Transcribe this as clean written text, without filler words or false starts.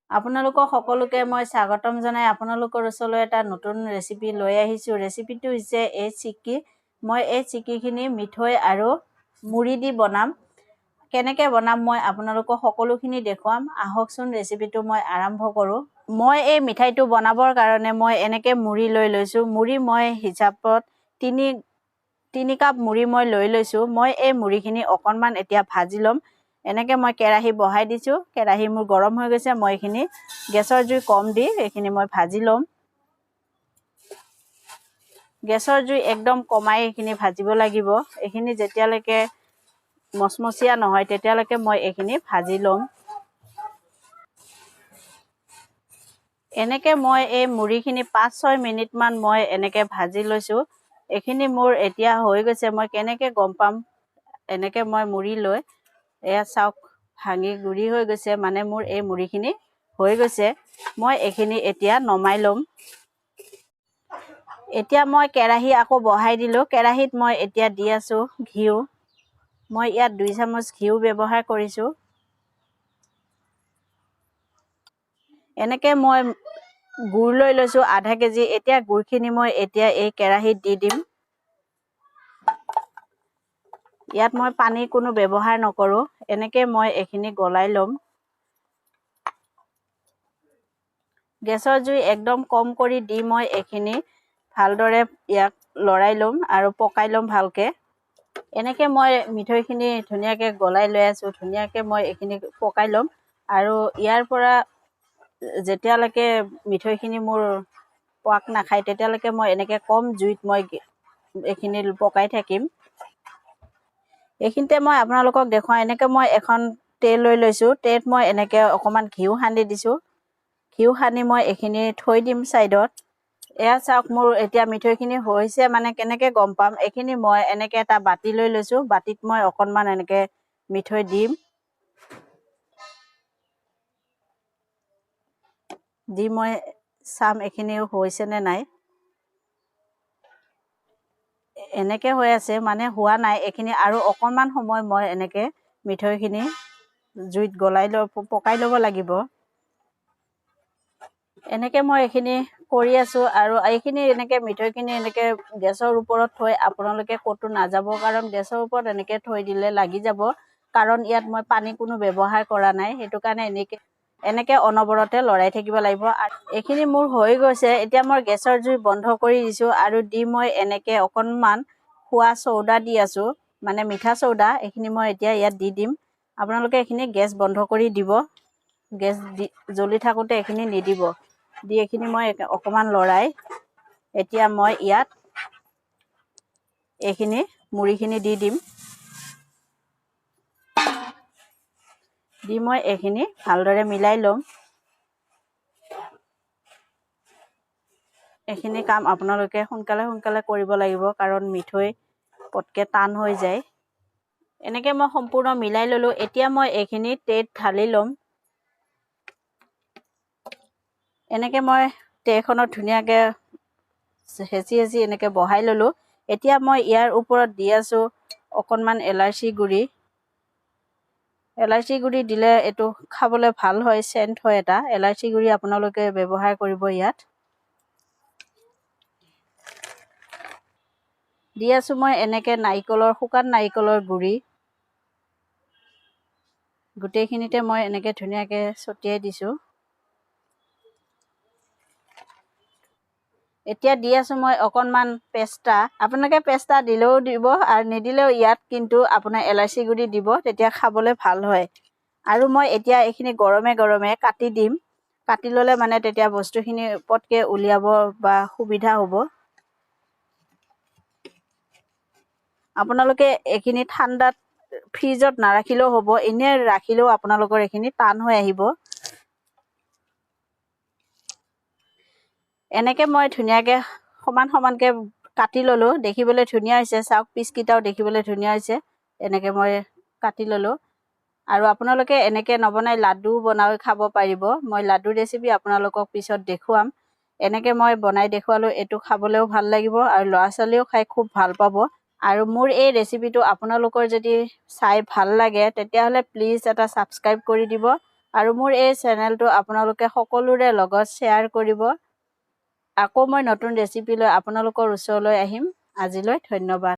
আপোনালোকক সকলোকে মই স্বাগতম জনাই আপোনালোকৰ ওচৰলৈ এটা নতুন ৰেচিপি লৈ আহিছো ৰেচিপিটো হৈছে এই চিক্কি মই এই চিক্কিখিনি মিঠৈ আৰু মুড়ি দি বনাম কেনেকৈ বনাম মই আপোনালোকক সকলোখিনি দেখুৱাম আহকচোন ৰেচিপিটো মই আৰম্ভ কৰো মই এই মিঠাইটো বনাবৰ কাৰণে মই এনেকৈ মুড়ি লৈ লৈছো মুড়ি মই হিচাপত 3 কাপ মুড়ি মই লৈ লৈছো মই এই মুড়িখিনি অকনমান এতিয়া ভাজি লম এনেকৈ মই কেৰাহী বহাই দিছো কেৰাহী মোৰ গৰম হৈ গৈছে মই এখিনি গেছৰ জুই কম দি এখিনি মই ভাজি লম গেছৰ জুই একদম কমাই এখিনি ভাজিব লাগিব এখিনি যেতিয়ালৈকে মচমচিয়া নহয় তেতিয়ালৈকে মই এখিনি ভাজি লম এনেকৈ মই এই মুড়িখিনি 5-6 মিনিট মান মই এনেকৈ ভাজি লৈছো এখিনি মোৰ এতিয়া হৈ গৈছে মই কেনেকৈ গম পাম এনেকৈ মই মুড়ি লৈ এয়া চাওক ভাঙি গুৰি হৈ গৈছে মানে মোৰ এই মুড়িখিনি হৈ গৈছে মই এখিনি এতিয়া নমাই লম এতিয়া মই কেৰাহী আকৌ বহাই দিলো কেৰাহীত মই এতিয়া দি আছো ঘিউ মই ইয়াত 2 চামুচ ঘিউ ব্যৱহাৰ কৰিছো এনেকৈ মই গুড় লৈ লৈছো আধা কেজি এতিয়া গুড়খিনি মই এতিয়া এই কেৰাহীত দি দিম ইয়াত মই পানী কোনো ব্যৱহাৰ নকৰো এনেকৈ মই এখিনি গলাই লম গেছৰ জুই একদম কম কৰি দি মই এখিনি ভালদৰে ইয়াক লৰাই লম আৰু পকাই লম ভালকে এনেকৈ মই মিঠৈখিনি ধুনীয়াকৈ গলাই লৈ আছো ধুনীয়াকৈ মই এখিনি পকাই লম আৰু ইয়াৰ পৰা যেতিয়ালৈকে মিঠৈখিনি মোৰ পাক নাখায় তেতিয়ালৈকে মই এনেকৈ কম জুইত মই এখিনি পকাই থাকিম এইখিনিতে মই আপোনালোকক দেখুৱাই এনেকৈ মই এখন টে লৈ লৈছো টেত মই এনেকৈ অকমান ঘিউ সানি দিছো ঘিউ সানি মই এখিনি থৈ দিম সাইডত এয়া চাওক মোৰ এতিয়া মিঠৈখিনি হৈছে মানে কেনেকৈ গম পাম এখিনি মই এনেকৈ এটা বাটি লৈ লৈছো বাটিত মই অকনমান এনেকৈ মিঠৈ দিম দি মই চাম এখিনি হৈছে নে নাই এনেকৈ হৈ আছে মানে হোৱা নাই এখিনি আৰু অকনমান সময় মই এনেকৈ মিঠৈখিনি জুইত গলাই পকাই ল'ব লাগিব এনেকৈ মই এখিনি কৰি আছো আৰু এইখিনি এনেকৈ মিঠৈখিনি এনেকৈ গেছৰ ওপৰত থৈ আপোনালোকে কতো নাযাব কাৰণ গেছৰ ওপৰত এনেকৈ থৈ দিলে লাগি যাব কাৰণ ইয়াত মই পানী কোনো ব্যৱহাৰ কৰা নাই হেতু কাৰণে এনেকৈ অনবৰতে লৰাই থাকিব লাগিব এইখিনি মোৰ হৈ গৈছে এতিয়া মই গেছৰ জুই বন্ধ কৰি দিছো আৰু দি মই এনেকৈ অকনমান খোৱা চৌদা দি আছো মানে মিঠা চৌদা এইখিনি মই এতিয়া ইয়াত দি দিম আপোনালোকে এইখিনি গেছ বন্ধ কৰি দিব গেছ জ্বলি থাকোতে এইখিনি নিদিব দি এইখিনি মই অকমান লৰাই এতিয়া মই ইয়াত এইখিনি মুড়িখিনি দি দিম দি মই এইখিনি ভালদৰে মিলাই লম এইখিনি কাম আপোনালোকে সোনকালে কৰিব লাগিব কাৰণ মিঠৈ পটকে টান হৈ যায় এনেকৈ মই সম্পূৰ্ণ মিলাই ললো এতিয়া মই এইখিনি টেত ঢালি লম এনেকৈ মই টেখনত ধুনীয়াকৈ হেচি এনেকৈ বহাই ললো এতিয়া মই ইয়াৰ ওপৰত দি আছো অকনমান এলাচি গুড়ি দিলে এটো খাবলৈ ভাল হয় সেন্ট হয় এটা এলাচি গুড়ি আপোনালোকে ব্যৱহাৰ কৰিব ইয়াত দি আছো মই এনেকৈ শুকান নাৰিকলৰ গুড়ি গোটেইখিনিতে মই এনেকৈ ধুনীয়াকৈ ছটিয়াই দিছো এতিয়া দি আছো মই অকনমান পেস্তা আপোনালোকে পেস্তা দিলেও দিব আৰু নিদিলেও ইয়াত কিন্তু আপোনাৰ এলাচি গুড়ি দিব তেতিয়া খাবলৈ ভাল হয় আৰু মই এতিয়া এইখিনি গৰমে কাটি দিম কাটি ললে মানে তেতিয়া বস্তুখিনি পটকে উলিয়াব বা সুবিধা হ'ব আপোনালোকে এইখিনি ঠাণ্ডাত ফ্ৰিজত নাৰাখিলেও হ'ব এনে ৰাখিলেও আপোনালোকৰ এইখিনি টান হৈ আহিব এনেকৈ মই ধুনীয়াকৈ সমানকৈ কাটি ললো দেখিবলৈ ধুনীয়া হৈছে চাওক পিচকিটাও দেখিবলৈ ধুনীয়া হৈছে এনেকৈ মই কাটি ললো আৰু আপোনালোকে এনেকৈ নবনাই লাডু বনাই খাব পাৰিব মই লাডু ৰেচিপি আপোনালোকক পিছত দেখুৱাম এনেকৈ মই বনাই দেখুৱালো এটো খাবলৈও ভাল লাগিব আৰু ল'ৰা ছোৱালীও খাই খুব ভাল পাব আৰু মোৰ এই ৰেচিপিটো আপোনালোকৰ যদি চাই ভাল লাগে তেতিয়াহলে প্লিজ এটা সাবস্ক্ৰাইব কৰি দিব আৰু মোৰ এই চেনেলটো আপোনালোকে সকলোৰে লগত শ্বেয়াৰ কৰিব আকৌ মই নতুন ৰেচিপি লৈ আপোনালোকৰ ওচৰলৈ আহিম আজিলৈ ধন্যবাদ